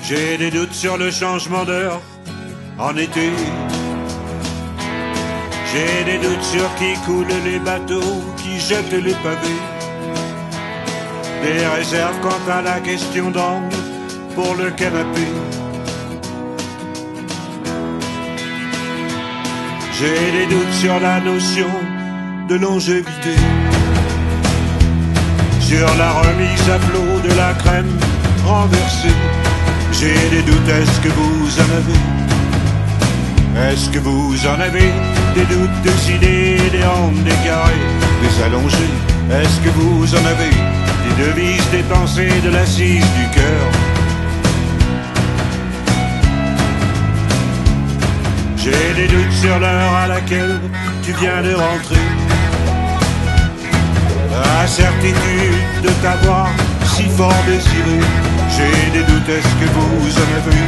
J'ai des doutes sur le changement d'heure en été. J'ai des doutes sur qui coule les bateaux, qui jette les pavés. Des réserves quant à la question d'angle pour le canapé. J'ai des doutes sur la notion de longévité, sur la remise à flot de la crème renversée. J'ai des doutes, est-ce que vous en avez? Est-ce que vous en avez? Des doutes, des idées, des handes, des carrés, des allongés. Est-ce que vous en avez? Des devises, des pensées, de l'assise du cœur. J'ai des doutes sur l'heure à laquelle tu viens de rentrer. La certitude de t'avoir si fort désiré. J'ai des doutes, est-ce que vous en avez?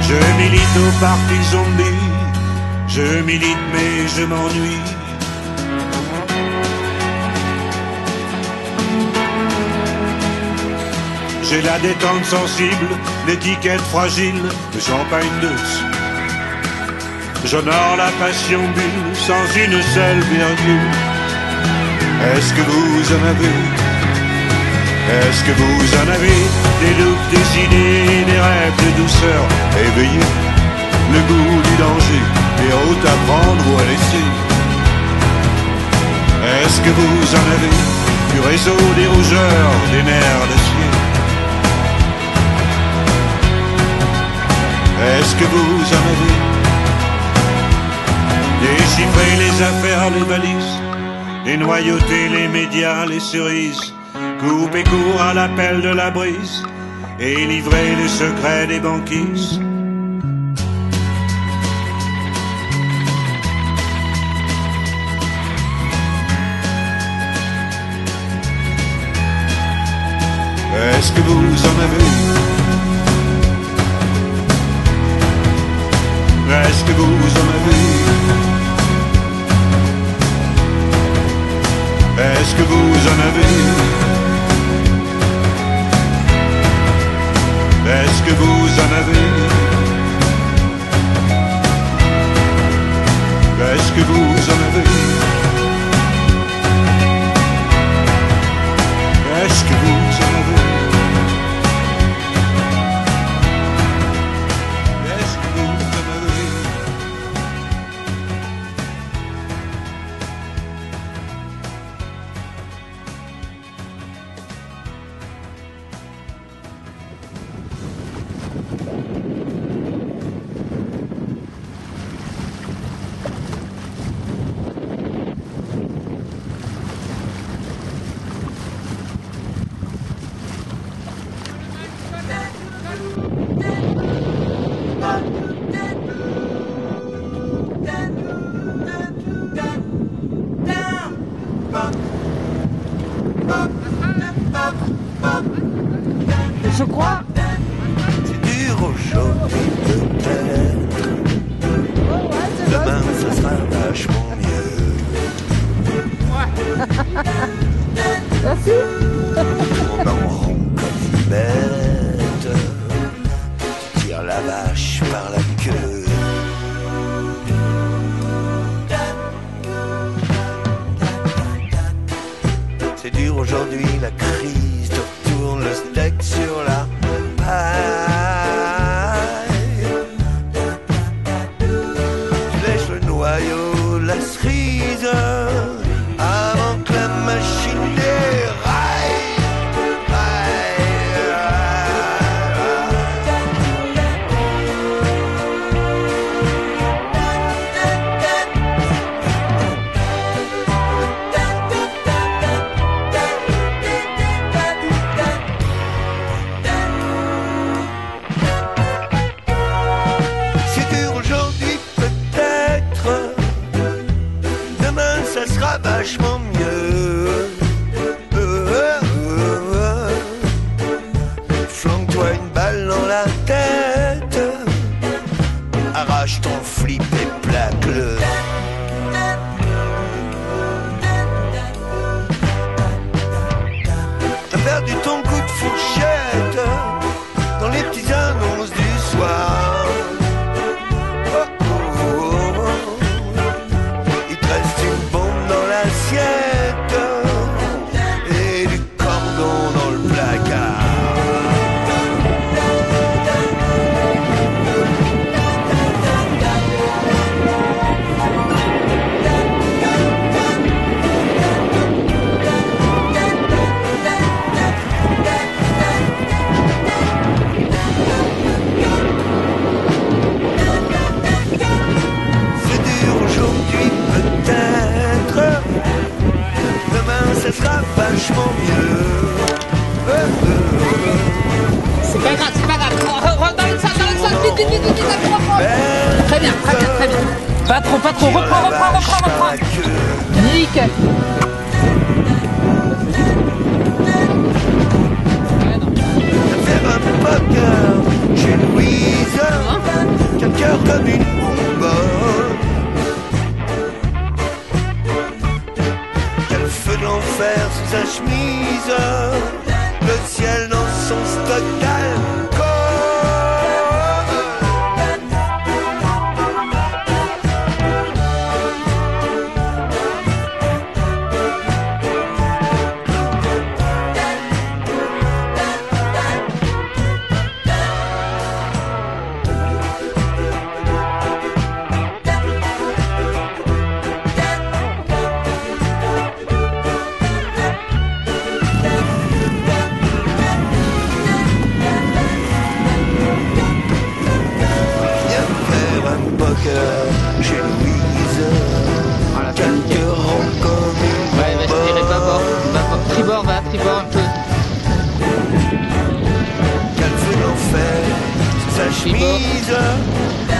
Je milite au parti zombie. Je milite mais je m'ennuie. J'ai la détente sensible, l'étiquette fragile, le champagne douce. J'honore la passion bulle sans une seule virgule. Est-ce que vous en avez? Est-ce que vous en avez? Des doutes, des idées, des rêves de douceur éveillés, le goût du danger, des routes à prendre ou à laisser. Est-ce que vous en avez? Du réseau des rougeurs, des mers d'acier. Est-ce que vous en avez? Déchiffrer les affaires, les valises, dénoyauter les médias, les cerises, couper court à l'appel de la brise et livrer les secrets des banquises. Est-ce que vous en avez? Est-ce que vous en avez? Est-ce que vous en avez? Est-ce que vous en avez? Est-ce que vous en avez? Est-ce que vous en avez? Je crois. C'est dur aujourd'hui peut-être. Demain ça sera vachement mieux. Merci. On en rond comme une bête. Tu tires la vache par la queue. C'est dur aujourd'hui la crise. Tu retournes le steak sur la paille. Tu lèches le noyau, la cerise avant que la machine déraille. C'est dur aujourd'hui peut-être. Demain ça sera vachement mieux. Flanque-toi une balle dans la tête. vachement mieux. C'est pas grave, c'est pas grave. Dans le salle, vite, approche. Très bien. Pas trop, reprends. Nickel. Faire un poker chez Louise, qu'un cœur comme une bonbonne. Quel feu d'enfer sous sa chemise, le ciel dans son stock d'alcool. Chez Louise, quel cœur rond comme une Ouais, vas-y, tirer bâbord. Tribord, un peu. Quel feu d'enfer sous sa chemise,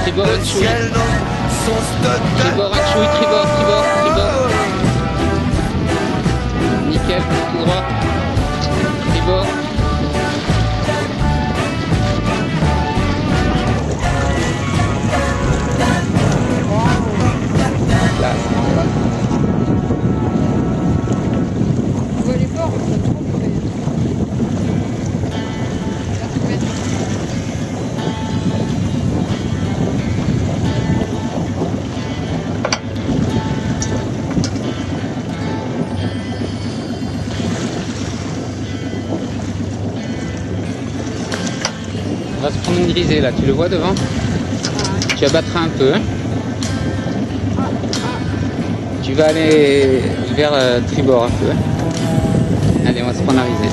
Tribord, le ciel dans son stock tribord. Nickel, tout droit. Tribord. On va se prendre une grisée là, tu le vois devant? Tu abattras un peu. Tu vas aller vers tribord un peu. Allez, on va se prendre la risée.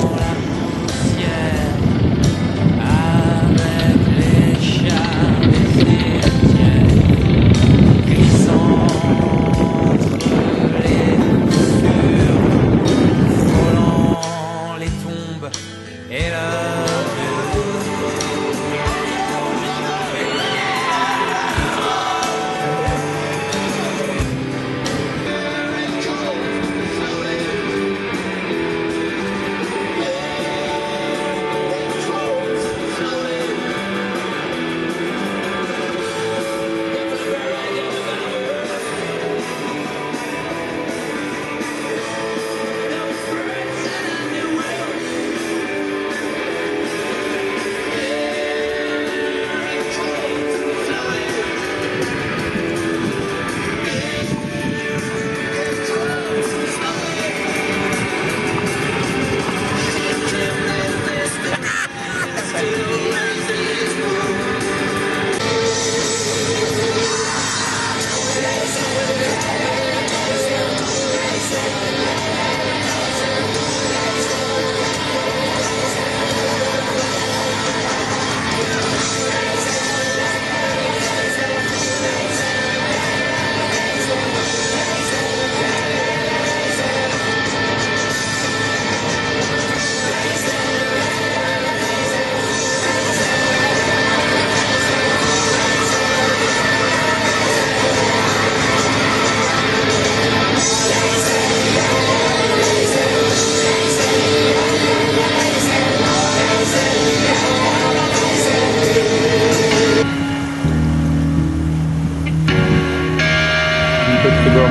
Un peu tribord.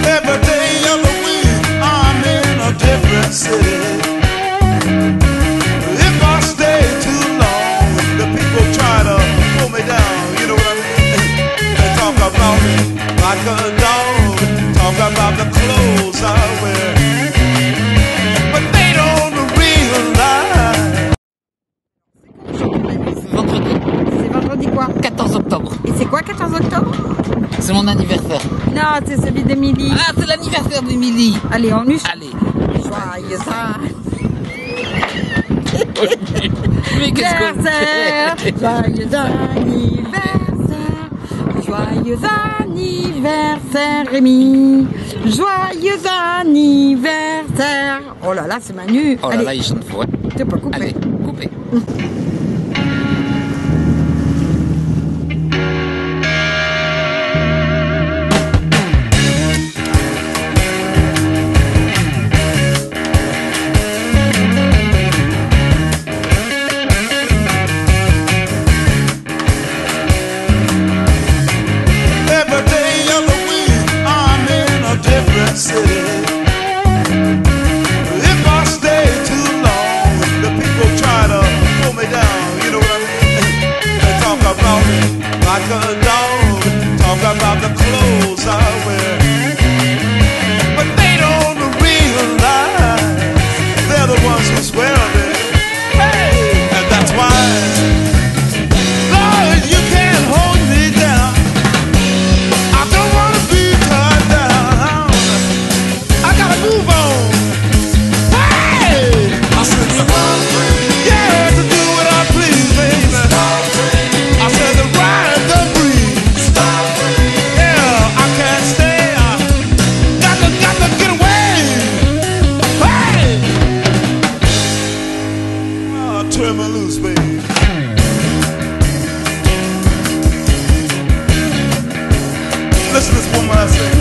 Every day of the week I'm in a different city. If I stay too long, the people try to pull me down. You know what I mean? They talk about me like a dog, talk about the clothes I wear, but they don't realize. Vendredi. C'est vendredi quoi? 14 octobre. Et c'est quoi 14 octobre? C'est mon anniversaire. Non, c'est celui d'Émilie. Ah, c'est l'anniversaire d'Émilie. Allez, on use. Allez. Joyeux Mais qu'est-ce que Anniversaire, joyeux anniversaire, joyeux anniversaire Rémi, joyeux anniversaire. Oh là là, c'est Manu. Oh là Allez, là, il chante fort. t'es pas coupé. Allez, coupez. Every day of the week, I'm in a different city. If I stay too long, the people try to pull me down. You know what I mean? They talk about me like a dog, talk about the clothes I wear, but they don't realize they're the ones who swear me. Hey, and that's why, Lord, you can't hold me down. I don't wanna be cut down. I gotta move on. Hey, I said yeah, to do what I please, baby. I said to ride the breeze. Yeah, I can't stay. I got to get away. Hey, oh, turn me loose, baby. Listen to this woman I say.